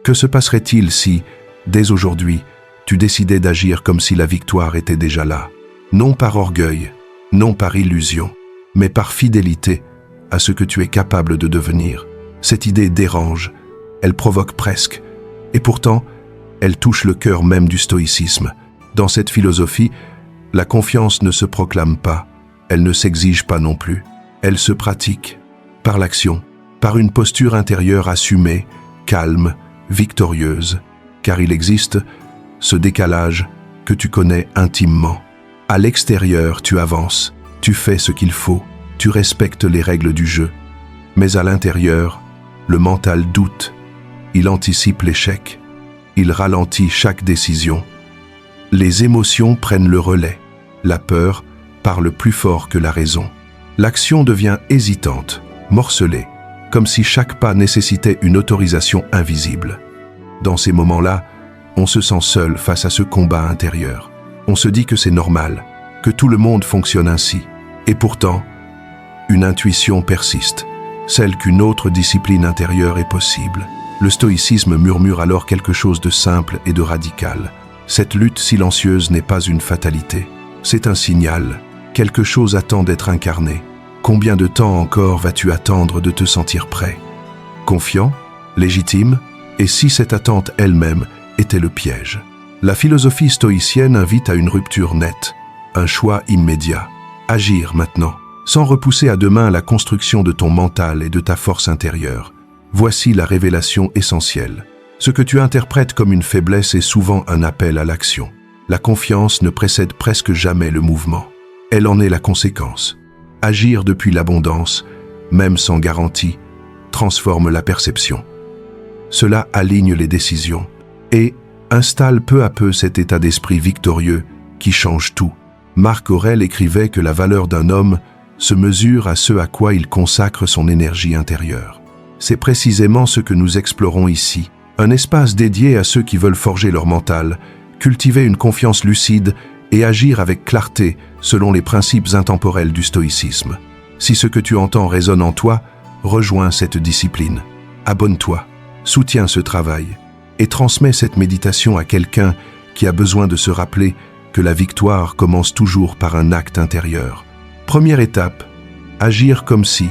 Que se passerait-il si, dès aujourd'hui, tu décidais d'agir comme si la victoire était déjà là? Non par orgueil, non par illusion, mais par fidélité à ce que tu es capable de devenir. Cette idée dérange, elle provoque presque, et pourtant, elle touche le cœur même du stoïcisme. Dans cette philosophie, la confiance ne se proclame pas, elle ne s'exige pas non plus. Elle se pratique, par l'action, par une posture intérieure assumée, calme, victorieuse, car il existe ce décalage que tu connais intimement. À l'extérieur, tu avances, tu fais ce qu'il faut, tu respectes les règles du jeu. Mais à l'intérieur, le mental doute, il anticipe l'échec, il ralentit chaque décision. Les émotions prennent le relais, la peur parle plus fort que la raison. L'action devient hésitante, morcelée, comme si chaque pas nécessitait une autorisation invisible. Dans ces moments-là, on se sent seul face à ce combat intérieur. On se dit que c'est normal, que tout le monde fonctionne ainsi. Et pourtant, une intuition persiste, celle qu'une autre discipline intérieure est possible. Le stoïcisme murmure alors quelque chose de simple et de radical. Cette lutte silencieuse n'est pas une fatalité, c'est un signal. Quelque chose attend d'être incarné. Combien de temps encore vas-tu attendre de te sentir prêt? Confiant? Légitime? Et si cette attente elle-même était le piège? La philosophie stoïcienne invite à une rupture nette, un choix immédiat. Agir maintenant, sans repousser à demain la construction de ton mental et de ta force intérieure. Voici la révélation essentielle. Ce que tu interprètes comme une faiblesse est souvent un appel à l'action. La confiance ne précède presque jamais le mouvement. Elle en est la conséquence. Agir depuis l'abondance, même sans garantie, transforme la perception. Cela aligne les décisions et installe peu à peu cet état d'esprit victorieux qui change tout. Marc Aurèle écrivait que la valeur d'un homme se mesure à ce à quoi il consacre son énergie intérieure. C'est précisément ce que nous explorons ici, un espace dédié à ceux qui veulent forger leur mental, cultiver une confiance lucide et agir avec clarté selon les principes intemporels du stoïcisme. Si ce que tu entends résonne en toi, rejoins cette discipline. Abonne-toi, soutiens ce travail et transmets cette méditation à quelqu'un qui a besoin de se rappeler que la victoire commence toujours par un acte intérieur. Première étape, agir comme si,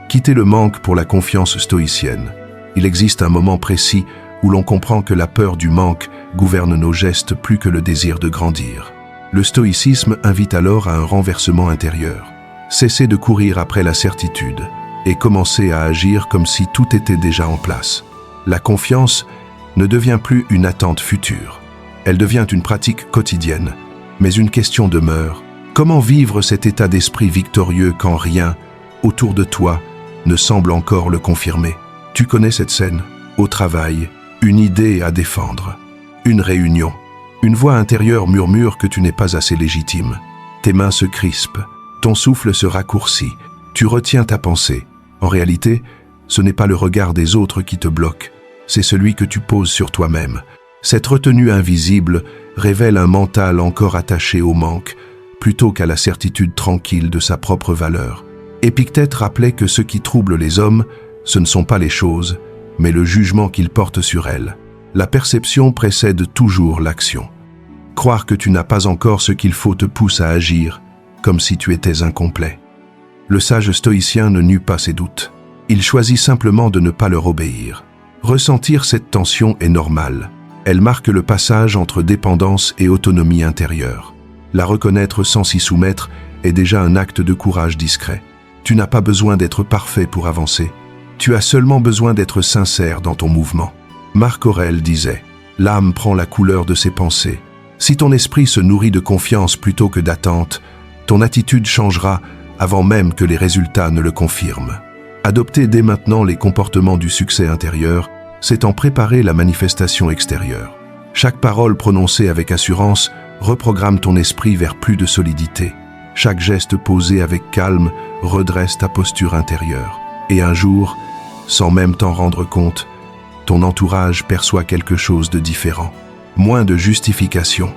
quitter le manque pour la confiance stoïcienne. Il existe un moment précis où l'on comprend que la peur du manque gouverne nos gestes plus que le désir de grandir. Le stoïcisme invite alors à un renversement intérieur. Cesser de courir après la certitude et commencer à agir comme si tout était déjà en place. La confiance ne devient plus une attente future. Elle devient une pratique quotidienne. Mais une question demeure. Comment vivre cet état d'esprit victorieux quand rien, autour de toi, ne semble encore le confirmer? Tu connais cette scène? Au travail, une idée à défendre. Une réunion. Une voix intérieure murmure que tu n'es pas assez légitime. Tes mains se crispent, ton souffle se raccourcit, tu retiens ta pensée. En réalité, ce n'est pas le regard des autres qui te bloque, c'est celui que tu poses sur toi-même. Cette retenue invisible révèle un mental encore attaché au manque, plutôt qu'à la certitude tranquille de sa propre valeur. Épictète rappelait que ce qui trouble les hommes, ce ne sont pas les choses, mais le jugement qu'ils portent sur elles. La perception précède toujours l'action. Croire que tu n'as pas encore ce qu'il faut te pousse à agir, comme si tu étais incomplet. Le sage stoïcien ne n'eut pas ses doutes. Il choisit simplement de ne pas leur obéir. Ressentir cette tension est normal. Elle marque le passage entre dépendance et autonomie intérieure. La reconnaître sans s'y soumettre est déjà un acte de courage discret. Tu n'as pas besoin d'être parfait pour avancer. Tu as seulement besoin d'être sincère dans ton mouvement. Marc Aurèle disait « L'âme prend la couleur de ses pensées. Si ton esprit se nourrit de confiance plutôt que d'attente, ton attitude changera avant même que les résultats ne le confirment. » Adopter dès maintenant les comportements du succès intérieur, c'est en préparer la manifestation extérieure. Chaque parole prononcée avec assurance reprogramme ton esprit vers plus de solidité. Chaque geste posé avec calme redresse ta posture intérieure. Et un jour, sans même t'en rendre compte, ton entourage perçoit quelque chose de différent. Moins de justification,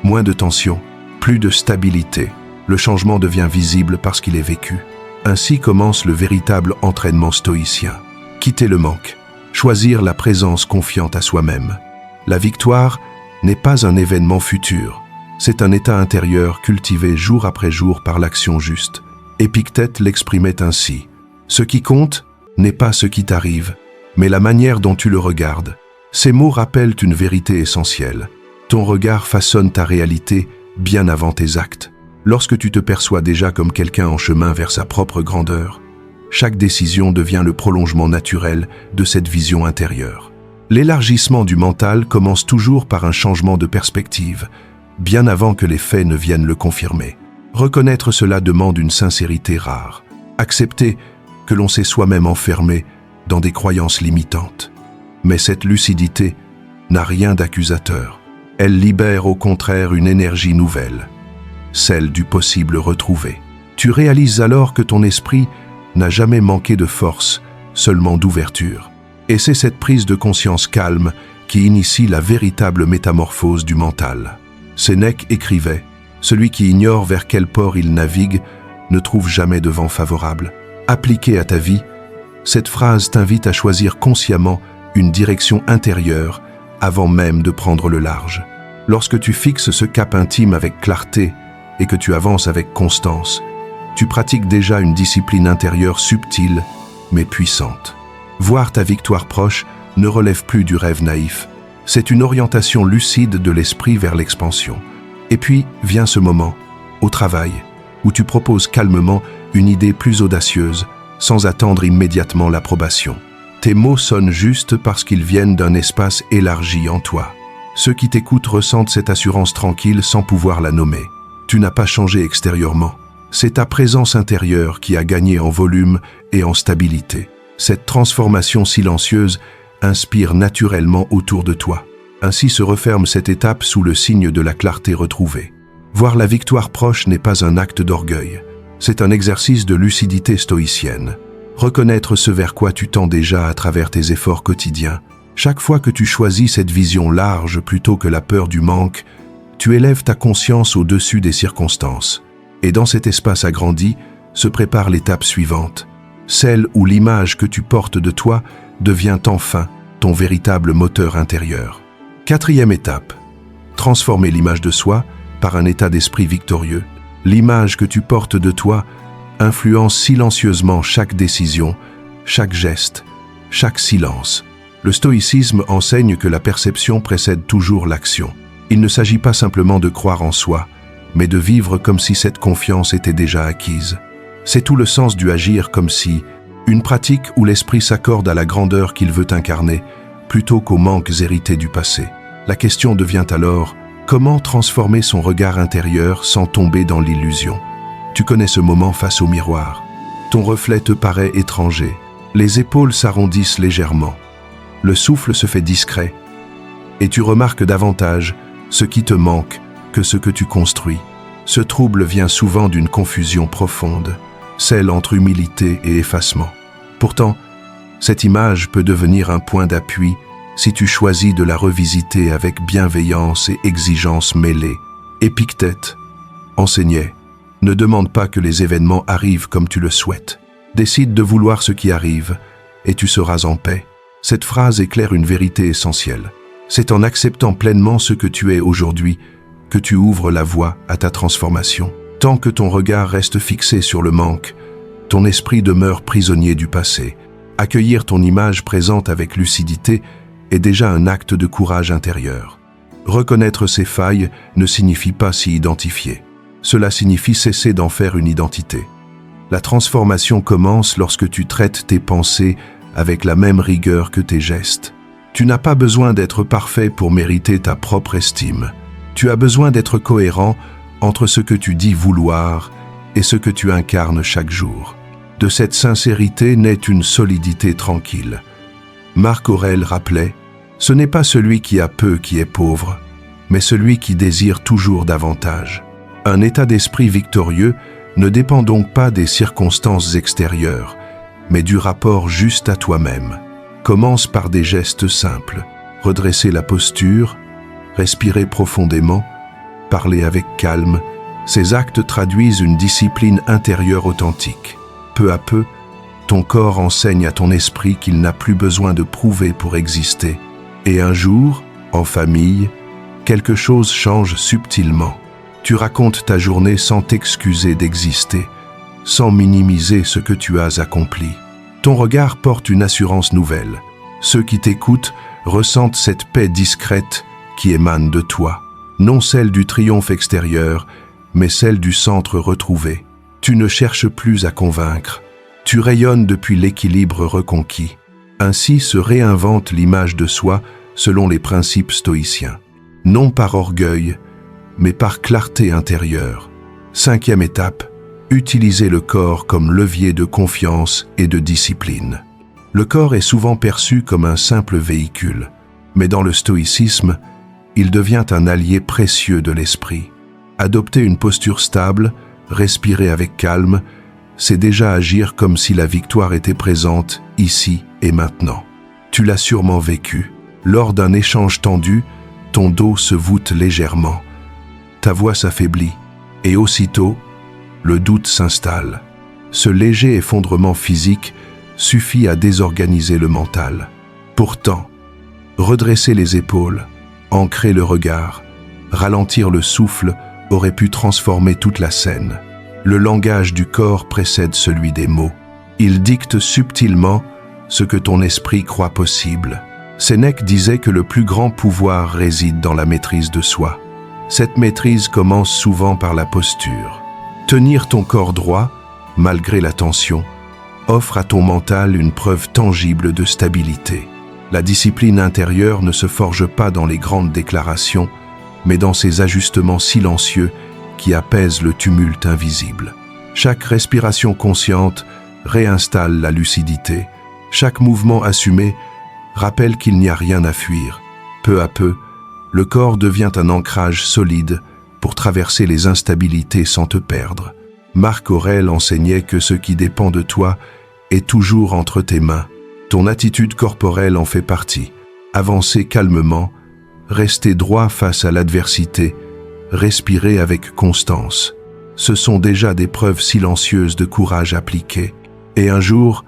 moins de tension, plus de stabilité. Le changement devient visible parce qu'il est vécu. Ainsi commence le véritable entraînement stoïcien. Quitter le manque, choisir la présence confiante à soi-même. La victoire n'est pas un événement futur, c'est un état intérieur cultivé jour après jour par l'action juste. Épictète l'exprimait ainsi: ce qui compte n'est pas ce qui t'arrive, mais la manière dont tu le regardes. Ces mots rappellent une vérité essentielle. Ton regard façonne ta réalité bien avant tes actes. Lorsque tu te perçois déjà comme quelqu'un en chemin vers sa propre grandeur, chaque décision devient le prolongement naturel de cette vision intérieure. L'élargissement du mental commence toujours par un changement de perspective, bien avant que les faits ne viennent le confirmer. Reconnaître cela demande une sincérité rare. Accepter que l'on s'est soi-même enfermé dans des croyances limitantes. Mais cette lucidité n'a rien d'accusateur. Elle libère au contraire une énergie nouvelle, celle du possible retrouvé. Tu réalises alors que ton esprit n'a jamais manqué de force, seulement d'ouverture. Et c'est cette prise de conscience calme qui initie la véritable métamorphose du mental. Sénèque écrivait: « Celui qui ignore vers quel port il navigue ne trouve jamais de vent favorable. » Appliquée à ta vie, cette phrase t'invite à choisir consciemment une direction intérieure avant même de prendre le large. Lorsque tu fixes ce cap intime avec clarté et que tu avances avec constance, tu pratiques déjà une discipline intérieure subtile mais puissante. Voir ta victoire proche ne relève plus du rêve naïf. C'est une orientation lucide de l'esprit vers l'expansion. Et puis vient ce moment, au travail, où tu proposes calmement une idée plus audacieuse, sans attendre immédiatement l'approbation. Tes mots sonnent justes parce qu'ils viennent d'un espace élargi en toi. Ceux qui t'écoutent ressentent cette assurance tranquille sans pouvoir la nommer. Tu n'as pas changé extérieurement. C'est ta présence intérieure qui a gagné en volume et en stabilité. Cette transformation silencieuse inspire naturellement autour de toi. Ainsi se referme cette étape sous le signe de la clarté retrouvée. Voir la victoire proche n'est pas un acte d'orgueil. C'est un exercice de lucidité stoïcienne. Reconnaître ce vers quoi tu tends déjà à travers tes efforts quotidiens. Chaque fois que tu choisis cette vision large plutôt que la peur du manque, tu élèves ta conscience au-dessus des circonstances. Et dans cet espace agrandi, se prépare l'étape suivante, celle où l'image que tu portes de toi devient enfin ton véritable moteur intérieur. Quatrième étape, transformer l'image de soi par un état d'esprit victorieux. L'image que tu portes de toi influence silencieusement chaque décision, chaque geste, chaque silence. Le stoïcisme enseigne que la perception précède toujours l'action. Il ne s'agit pas simplement de croire en soi, mais de vivre comme si cette confiance était déjà acquise. C'est tout le sens du agir comme si, une pratique où l'esprit s'accorde à la grandeur qu'il veut incarner, plutôt qu'aux manques hérités du passé. La question devient alors: comment transformer son regard intérieur sans tomber dans l'illusion? Tu connais ce moment face au miroir. Ton reflet te paraît étranger. Les épaules s'arrondissent légèrement. Le souffle se fait discret. Et tu remarques davantage ce qui te manque que ce que tu construis. Ce trouble vient souvent d'une confusion profonde, celle entre humilité et effacement. Pourtant, cette image peut devenir un point d'appui si tu choisis de la revisiter avec bienveillance et exigence mêlées. Épictète enseignait: ne demande pas que les événements arrivent comme tu le souhaites. Décide de vouloir ce qui arrive et tu seras en paix. Cette phrase éclaire une vérité essentielle. C'est en acceptant pleinement ce que tu es aujourd'hui que tu ouvres la voie à ta transformation. Tant que ton regard reste fixé sur le manque, ton esprit demeure prisonnier du passé. Accueillir ton image présente avec lucidité est déjà un acte de courage intérieur. Reconnaître ses failles ne signifie pas s'y identifier. Cela signifie cesser d'en faire une identité. La transformation commence lorsque tu traites tes pensées avec la même rigueur que tes gestes. Tu n'as pas besoin d'être parfait pour mériter ta propre estime. Tu as besoin d'être cohérent entre ce que tu dis vouloir et ce que tu incarnes chaque jour. De cette sincérité naît une solidité tranquille. Marc Aurèle rappelait: « Ce n'est pas celui qui a peu qui est pauvre, mais celui qui désire toujours davantage. » Un état d'esprit victorieux ne dépend donc pas des circonstances extérieures, mais du rapport juste à toi-même. Commence par des gestes simples. Redresser la posture, respirer profondément, parler avec calme. Ces actes traduisent une discipline intérieure authentique. Peu à peu, Ton corps enseigne à ton esprit qu'il n'a plus besoin de prouver pour exister. Et un jour, en famille, quelque chose change subtilement. Tu racontes ta journée sans t'excuser d'exister, sans minimiser ce que tu as accompli. Ton regard porte une assurance nouvelle. Ceux qui t'écoutent ressentent cette paix discrète qui émane de toi. Non celle du triomphe extérieur, mais celle du centre retrouvé. Tu ne cherches plus à convaincre. Tu rayonnes depuis l'équilibre reconquis. Ainsi se réinvente l'image de soi selon les principes stoïciens. Non par orgueil, mais par clarté intérieure. 5e étape, utiliser le corps comme levier de confiance et de discipline. Le corps est souvent perçu comme un simple véhicule, mais dans le stoïcisme, il devient un allié précieux de l'esprit. Adopter une posture stable, respirer avec calme, c'est déjà agir comme si la victoire était présente ici et maintenant. Tu l'as sûrement vécu. Lors d'un échange tendu, ton dos se voûte légèrement. Ta voix s'affaiblit et aussitôt, le doute s'installe. Ce léger effondrement physique suffit à désorganiser le mental. Pourtant, redresser les épaules, ancrer le regard, ralentir le souffle aurait pu transformer toute la scène. Le langage du corps précède celui des mots. Il dicte subtilement ce que ton esprit croit possible. Sénèque disait que le plus grand pouvoir réside dans la maîtrise de soi. Cette maîtrise commence souvent par la posture. Tenir ton corps droit, malgré la tension, offre à ton mental une preuve tangible de stabilité. La discipline intérieure ne se forge pas dans les grandes déclarations, mais dans ces ajustements silencieux qui apaisent le tumulte invisible. Chaque respiration consciente réinstalle la lucidité. Chaque mouvement assumé rappelle qu'il n'y a rien à fuir. Peu à peu, le corps devient un ancrage solide pour traverser les instabilités sans te perdre. Marc Aurèle enseignait que ce qui dépend de toi est toujours entre tes mains. Ton attitude corporelle en fait partie. Avancer calmement, rester droit face à l'adversité, respirer avec constance. Ce sont déjà des preuves silencieuses de courage appliqué. Et un jour,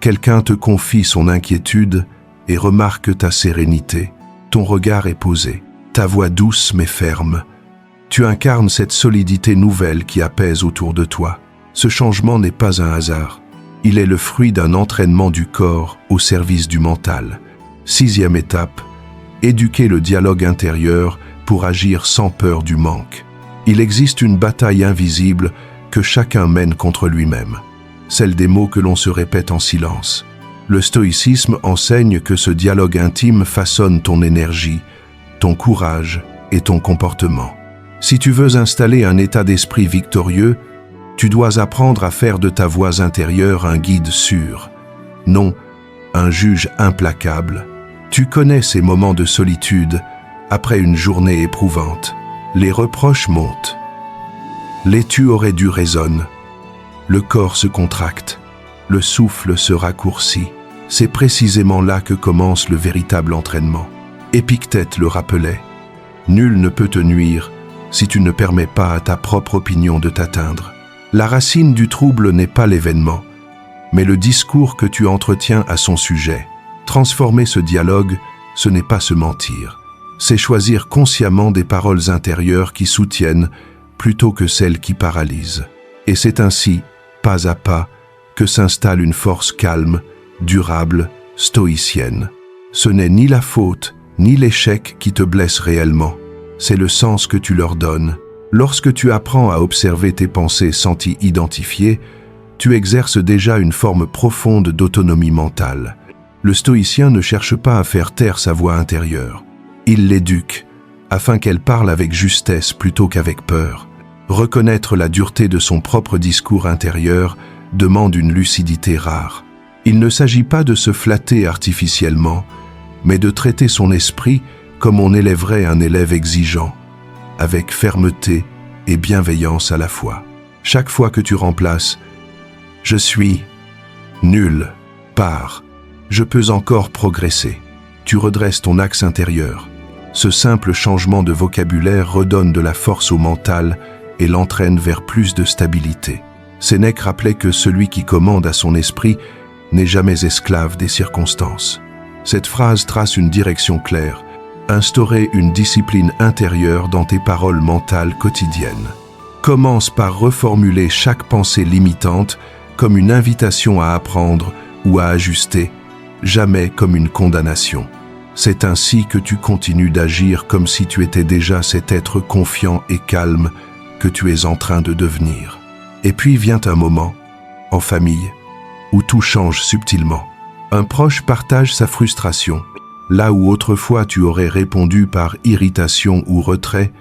quelqu'un te confie son inquiétude et remarque ta sérénité. Ton regard est posé, ta voix douce mais ferme. Tu incarnes cette solidité nouvelle qui apaise autour de toi. Ce changement n'est pas un hasard. Il est le fruit d'un entraînement du corps au service du mental. 6e étape, éduquer le dialogue intérieur pour agir sans peur du manque. Il existe une bataille invisible que chacun mène contre lui-même, celle des mots que l'on se répète en silence. Le stoïcisme enseigne que ce dialogue intime façonne ton énergie, ton courage et ton comportement. Si tu veux installer un état d'esprit victorieux, tu dois apprendre à faire de ta voix intérieure un guide sûr, non un juge implacable. Tu connais ces moments de solitude après une journée éprouvante. Les reproches montent. Les tu aurais dû résonnent. Le corps se contracte. Le souffle se raccourcit. C'est précisément là que commence le véritable entraînement. Épictète le rappelait. Nul ne peut te nuire si tu ne permets pas à ta propre opinion de t'atteindre. La racine du trouble n'est pas l'événement, mais le discours que tu entretiens à son sujet. Transformer ce dialogue, ce n'est pas se mentir. C'est choisir consciemment des paroles intérieures qui soutiennent plutôt que celles qui paralysent. Et c'est ainsi, pas à pas, que s'installe une force calme, durable, stoïcienne. Ce n'est ni la faute, ni l'échec qui te blessent réellement. C'est le sens que tu leur donnes. Lorsque tu apprends à observer tes pensées sans t'y identifier, tu exerces déjà une forme profonde d'autonomie mentale. Le stoïcien ne cherche pas à faire taire sa voix intérieure. Il l'éduque, afin qu'elle parle avec justesse plutôt qu'avec peur. Reconnaître la dureté de son propre discours intérieur demande une lucidité rare. Il ne s'agit pas de se flatter artificiellement, mais de traiter son esprit comme on élèverait un élève exigeant, avec fermeté et bienveillance à la fois. Chaque fois que tu remplaces « je suis nul » par « je peux encore progresser », tu redresses ton axe intérieur. Ce simple changement de vocabulaire redonne de la force au mental et l'entraîne vers plus de stabilité. Sénèque rappelait que celui qui commande à son esprit n'est jamais esclave des circonstances. Cette phrase trace une direction claire. Instaurer une discipline intérieure dans tes paroles mentales quotidiennes. Commence par reformuler chaque pensée limitante comme une invitation à apprendre ou à ajuster, jamais comme une condamnation. C'est ainsi que tu continues d'agir comme si tu étais déjà cet être confiant et calme que tu es en train de devenir. Et puis vient un moment, en famille, où tout change subtilement. Un proche partage sa frustration. Là où autrefois tu aurais répondu par irritation ou retrait,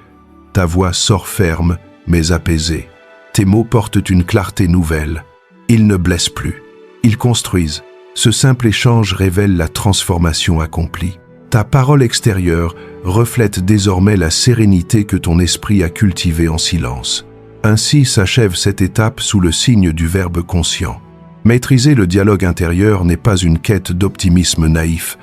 ta voix sort ferme mais apaisée. Tes mots portent une clarté nouvelle. Ils ne blessent plus. Ils construisent. Ce simple échange révèle la transformation accomplie. Ta parole extérieure reflète désormais la sérénité que ton esprit a cultivée en silence. Ainsi s'achève cette étape sous le signe du verbe conscient. Maîtriser le dialogue intérieur n'est pas une quête d'optimisme naïf,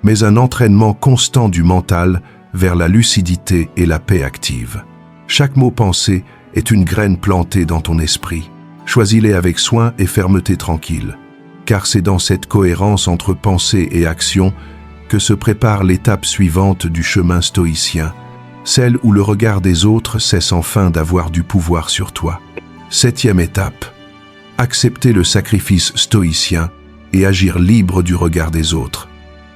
mais un entraînement constant du mental vers la lucidité et la paix active. Chaque mot pensé est une graine plantée dans ton esprit. Choisis-les avec soin et fermeté tranquille, car c'est dans cette cohérence entre pensée et action que se prépare l'étape suivante du chemin stoïcien, celle où le regard des autres cesse enfin d'avoir du pouvoir sur toi. 7e étape. Accepter le sacrifice stoïcien et agir libre du regard des autres.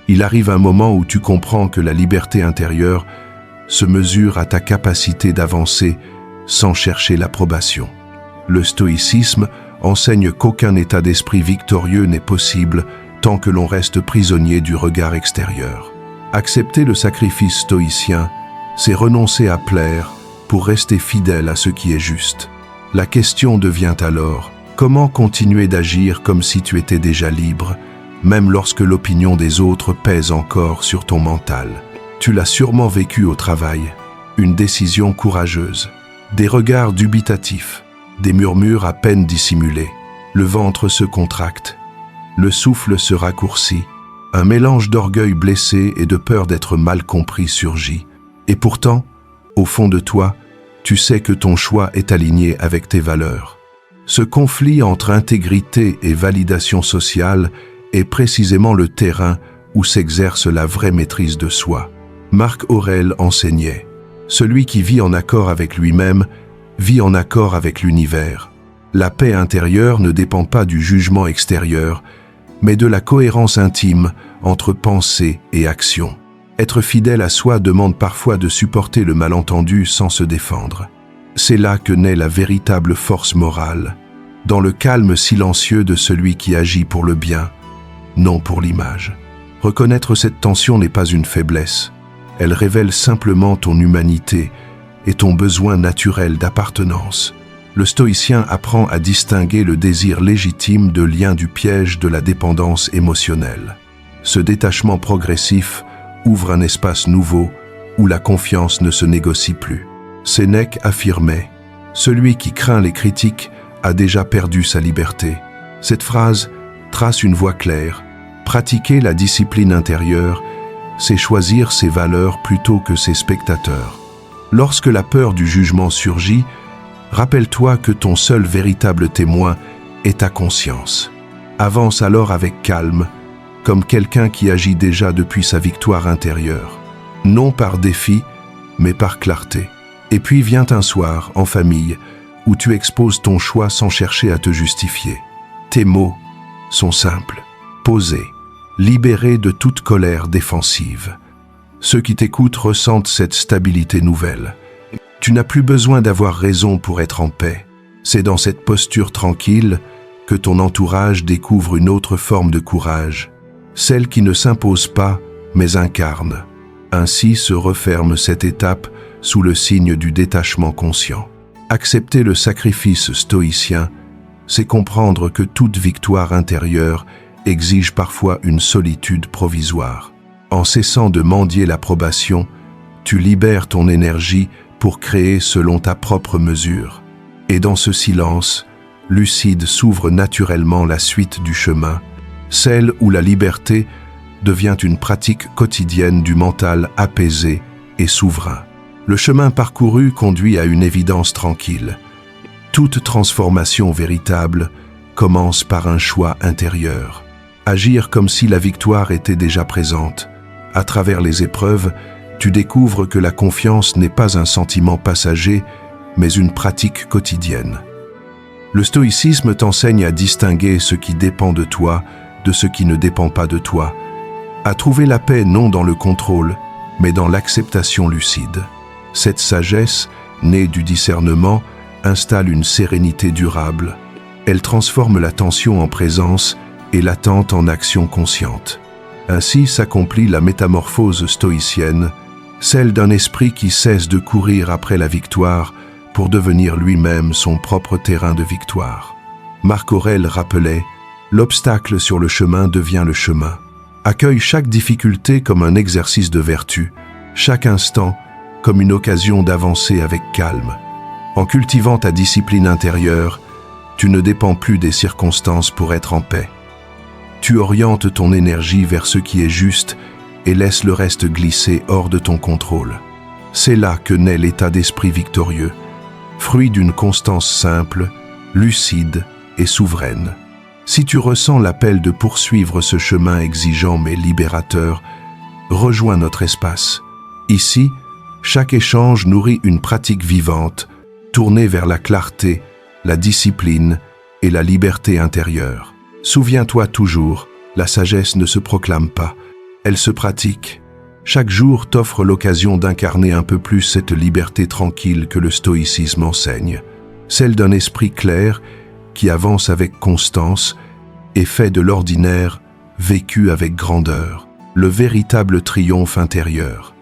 Il arrive un moment où tu comprends que la liberté intérieure se mesure à ta capacité d'avancer sans chercher l'approbation. Le stoïcisme enseigne qu'aucun état d'esprit victorieux n'est possible tant que l'on reste prisonnier du regard extérieur. Accepter le sacrifice stoïcien, c'est renoncer à plaire pour rester fidèle à ce qui est juste. La question devient alors: comment continuer d'agir comme si tu étais déjà libre, même lorsque l'opinion des autres pèse encore sur ton mental? Tu l'as sûrement vécu au travail. Une décision courageuse, des regards dubitatifs, des murmures à peine dissimulés. Le ventre se contracte, le souffle se raccourcit, un mélange d'orgueil blessé et de peur d'être mal compris surgit. Et pourtant, au fond de toi, tu sais que ton choix est aligné avec tes valeurs. Ce conflit entre intégrité et validation sociale est précisément le terrain où s'exerce la vraie maîtrise de soi. Marc Aurèle enseignait: celui qui vit en accord avec lui-même vit en accord avec l'univers. La paix intérieure ne dépend pas du jugement extérieur, mais de la cohérence intime entre pensée et action. Être fidèle à soi demande parfois de supporter le malentendu sans se défendre. C'est là que naît la véritable force morale, dans le calme silencieux de celui qui agit pour le bien, non pour l'image. Reconnaître cette tension n'est pas une faiblesse. Elle révèle simplement ton humanité et ton besoin naturel d'appartenance. Le stoïcien apprend à distinguer le désir légitime de lien du piège de la dépendance émotionnelle. Ce détachement progressif ouvre un espace nouveau où la confiance ne se négocie plus. Sénèque affirmait: celui qui craint les critiques a déjà perdu sa liberté. Cette phrase trace une voie claire. Pratiquer la discipline intérieure, c'est choisir ses valeurs plutôt que ses spectateurs. Lorsque la peur du jugement surgit, rappelle-toi que ton seul véritable témoin est ta conscience. Avance alors avec calme, comme quelqu'un qui agit déjà depuis sa victoire intérieure. Non par défi, mais par clarté. Et puis vient un soir, en famille, où tu exposes ton choix sans chercher à te justifier. Tes mots sont simples, posés, libérés de toute colère défensive. Ceux qui t'écoutent ressentent cette stabilité nouvelle. Tu n'as plus besoin d'avoir raison pour être en paix. C'est dans cette posture tranquille que ton entourage découvre une autre forme de courage, celle qui ne s'impose pas, mais incarne. Ainsi se referme cette étape sous le signe du détachement conscient. Accepter le sacrifice stoïcien, c'est comprendre que toute victoire intérieure exige parfois une solitude provisoire. En cessant de mendier l'approbation, tu libères ton énergie pour créer selon ta propre mesure. Et dans ce silence, lucide s'ouvre naturellement la suite du chemin, celle où la liberté devient une pratique quotidienne du mental apaisé et souverain. Le chemin parcouru conduit à une évidence tranquille. Toute transformation véritable commence par un choix intérieur. Agir comme si la victoire était déjà présente. À travers les épreuves, tu découvres que la confiance n'est pas un sentiment passager, mais une pratique quotidienne. Le stoïcisme t'enseigne à distinguer ce qui dépend de toi de ce qui ne dépend pas de toi, à trouver la paix non dans le contrôle, mais dans l'acceptation lucide. Cette sagesse, née du discernement, installe une sérénité durable. Elle transforme la tension en présence et l'attente en action consciente. Ainsi s'accomplit la métamorphose stoïcienne, celle d'un esprit qui cesse de courir après la victoire pour devenir lui-même son propre terrain de victoire. Marc Aurèle rappelait « L'obstacle sur le chemin devient le chemin ». Accueille chaque difficulté comme un exercice de vertu, chaque instant comme une occasion d'avancer avec calme. En cultivant ta discipline intérieure, tu ne dépends plus des circonstances pour être en paix. Tu orientes ton énergie vers ce qui est juste et laisses le reste glisser hors de ton contrôle. C'est là que naît l'état d'esprit victorieux, fruit d'une constance simple, lucide et souveraine. Si tu ressens l'appel de poursuivre ce chemin exigeant mais libérateur, rejoins notre espace. Ici, chaque échange nourrit une pratique vivante, tournée vers la clarté, la discipline et la liberté intérieure. Souviens-toi toujours, la sagesse ne se proclame pas, elle se pratique. Chaque jour t'offre l'occasion d'incarner un peu plus cette liberté tranquille que le stoïcisme enseigne, celle d'un esprit clair qui avance avec constance et fait de l'ordinaire vécu avec grandeur, le véritable triomphe intérieur.